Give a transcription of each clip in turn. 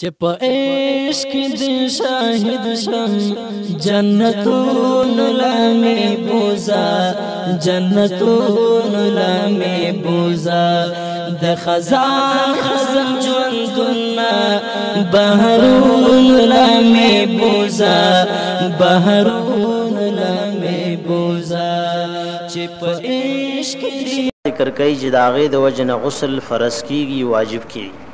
چې په عشق دې شاهد شم جنتون لمې بوزا جنتون لمې بوزا د خزان خزم ژوندونه بهرون لمې بوزا بهرون لمې بوزا چې په عشق دې ذکر کوي چې د هغې د وجه نه غسل فرض کیږي واجب کیږي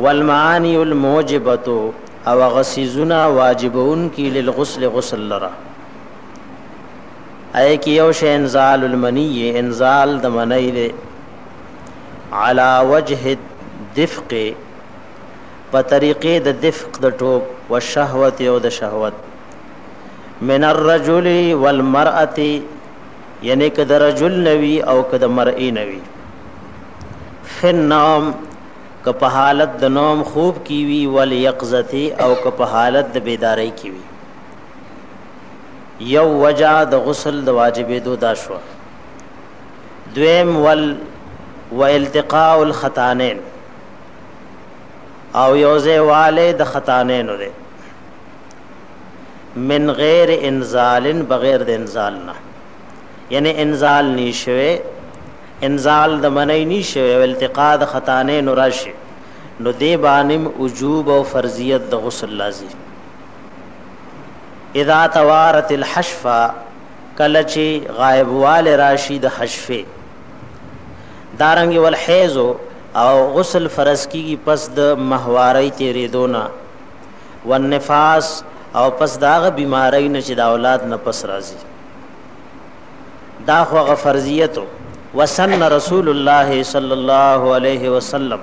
والمعانی الموجبتو او غسیزنا واجبون کی للغسل غسل لرا اے کی یو شی انزال المنی انزال د منی دے علی وجه الدفق په طریقې د دفق د ټوب والشهوت او د شهوت من الرجل والمرأة یعنی که د رجل نوی او که د مرئی نوی فی النوم که په حالت د نوم خوب کی وی ول یقظتی او که په حالت د بیداری کی وی یو وجہ د غسل د واجبې دو دا شو دویم و التقاء الختانین او یوزه والے د ختانین ده من غیر انزال بغیر د انزال نه یعنی انزال نشوي انزال د منی نشوي او التقاء د ختانین راشي نو دی بانم وجوب او فرضیت د غسل لازم اذا توارت الحشفه کلچی غائب وال راشی د حشفه دارنګ ول حیض او غسل فرض کیږي پس د ماهواری تیرې دونا والنفاس او پس داغه بیماری نه چې د اولاد نه پس راځي دا خو فرضیت وسن رسول الله صلی الله علیه وسلم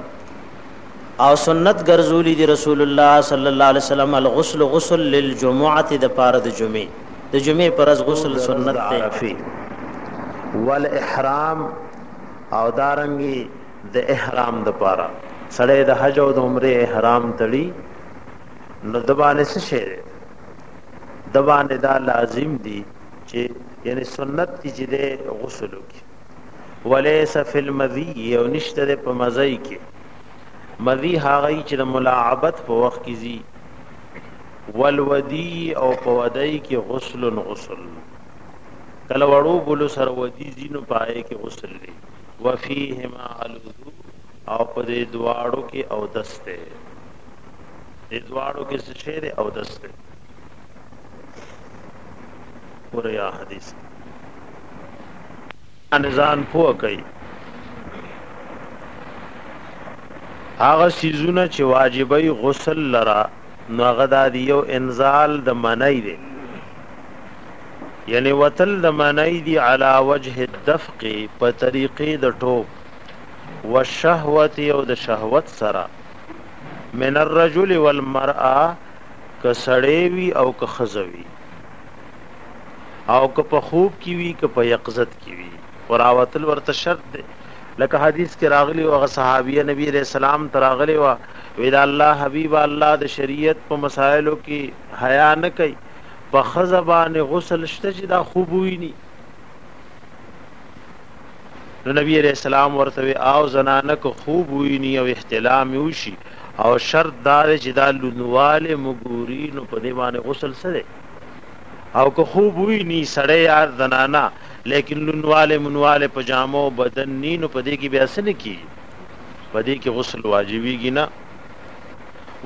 او سنت ګرځولی دی رسول الله صلی الله علیه وسلم الغسل غسل للجمعه د پاره د جمعې پرز غسل سنت ته والاحرام او دارنګي د احرام د پاره سړی د حج او د عمره احرام تړي نو د باندې څه شي د باندې دا لازم دي چې یعنی سنت چې د غسل وکي وليس فی المذی او نشته په مزی کې مذی هغه چې د ملاعبت په وخت کې زی والودی او په ودی کې غسل کله وړو بلو سر ودی زینو پای کې غسل دی وفیهما الوضو او په دې دواړو کې او دسته دې دواړو کې څه شی او دسته وریا حدیث انزان پوه کوي هغه سيزونه چې واجبای غسل لرا نو غدا دیو انزال د منی دی یعنی وتل د منی دی علی وجه الدفق په طریقې د ټوب والشهوت او د شهوت سره من الرجل والمرأه کسړې وی او کخزوی او که په خوب کی وی که په یقظت کی وی وراوتل ورته شرط دی لکه حدیث کې راغلی او صحابیه نبی علیہ السلام تراغلی وا ویدا الله حبیب الله د شریعت په مسائلو کې حیا نه کوي په خزبان غسل شته چې دا خوب وی ني نو نبی علیہ السلام ورته او زنانه کو خوب وی ني او احتلام وشي او شرط دار چې دا لونواله مګوري نو په دې باندې غسل سره او که خوب وی ني سړی یار زنانا لیکن لونواله منواله پجامو بدن نینو پدې کې بیا سن کی پدې کې غسل واجبېږي نه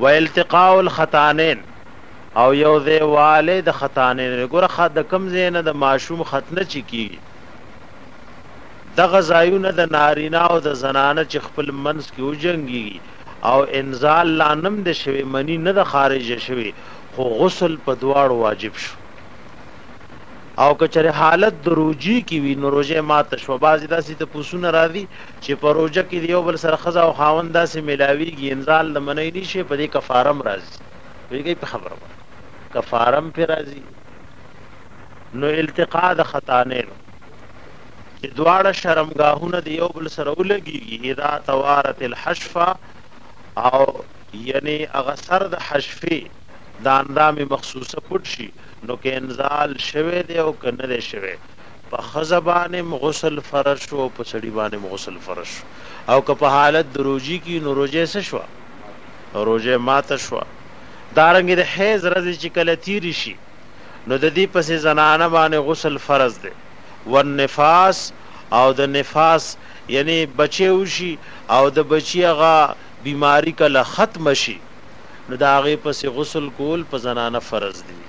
و التقاء الختانین او یو ذی والد ختانین ګوره خد کم زینه د ماشوم ختنه چکی د غزایونه د نارینا او د زنانه چې خپل منس کې وجنګي او انزال لانم د شوی منی نه د خارج شوی خو غسل په دواړو واجب شو او کچره حالت دروجی کی وی نو روزه ما تشوباز داسې ته پوسونه راځي چې پروژه کې دیو بل سره خزا او خاوندا سه ملاویږي انزال لمنې نشي په دې کفارم راځي ویږي په خبره کفارم په راځي نو التقاء د ختانین چې دواړه شرمګاهونه دیو بل سره ولګي اذا توارت الحشفه او یعنی اغسر د حشفه د اندام مخصوصه پټ شي نو کې انزال شوه دی او کنه دی شوه په خزبانه غسل فرض شو په سړي باندې غسل فرض شو او که په حالت د روزي کې نو روزه څه شو روزه ماته شو دارنګ د حیض ورځ چې کله تیر شي نو د دې پسې زنانه باندې غسل فرض دی والنفاس او د نفاس یعنی بچي وشي او د بچي هغه بیماری کله ختم شي نو دا هغه پسې غسل کول په زنانه فرض دی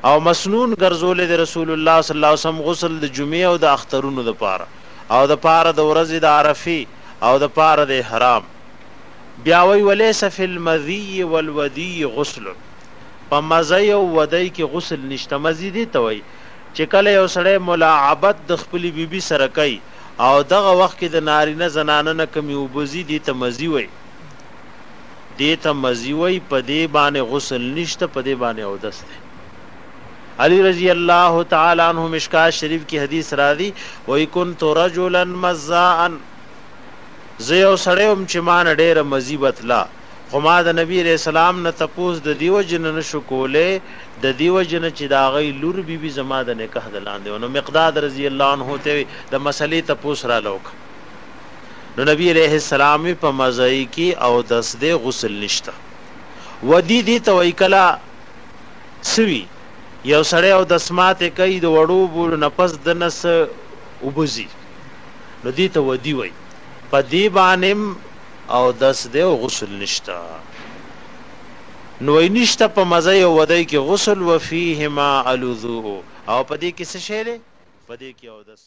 او مسنون ګرځول د رسول الله صلی الله علیه وسلم غسل د جمعې او د اخترونو د پاره او د پاره د ورځې د عرفي او د پاره د حرام بیا وی وليس فی المذی والودی غسل په مزی او ودی کې غسل نشته مزیدی ته وی چې کله یو سړی ملاعبت د خپل بیبي سره کوي او دغه وخت کې د نارینه زنانه نه کمی وبزي دي ته مزی وی په دې باندې غسل نشته په دې باندې او دسته علی رضی الله تعالی عنہ مشکات شریف کی حدیث را دی وای کنت رجلا مزاء زیو سړیوم چې مان ډېر مزیبت لا خو ما د نبی رسول الله نه تپوس د دیو جن نشو کوله د دیو جن چې دا غي لور بیبي زما د نکاح دلاندې نو مقداد رضی الله عنه ته د مسلې تپوس را لوک نو نبی علیہ السلام په مزای کې او دس دې غسل نشته ودی دي تو وکلا سوي یو سړی او دسمات کوي د وړو بول نفس د نس وبزي نو دي ته ودی وای په دی باندې او دس دې غسل نشته نو نشته په مزای او ودی کې غسل وفيهما الوضوء او په دې کې څه شی په دې کې او دس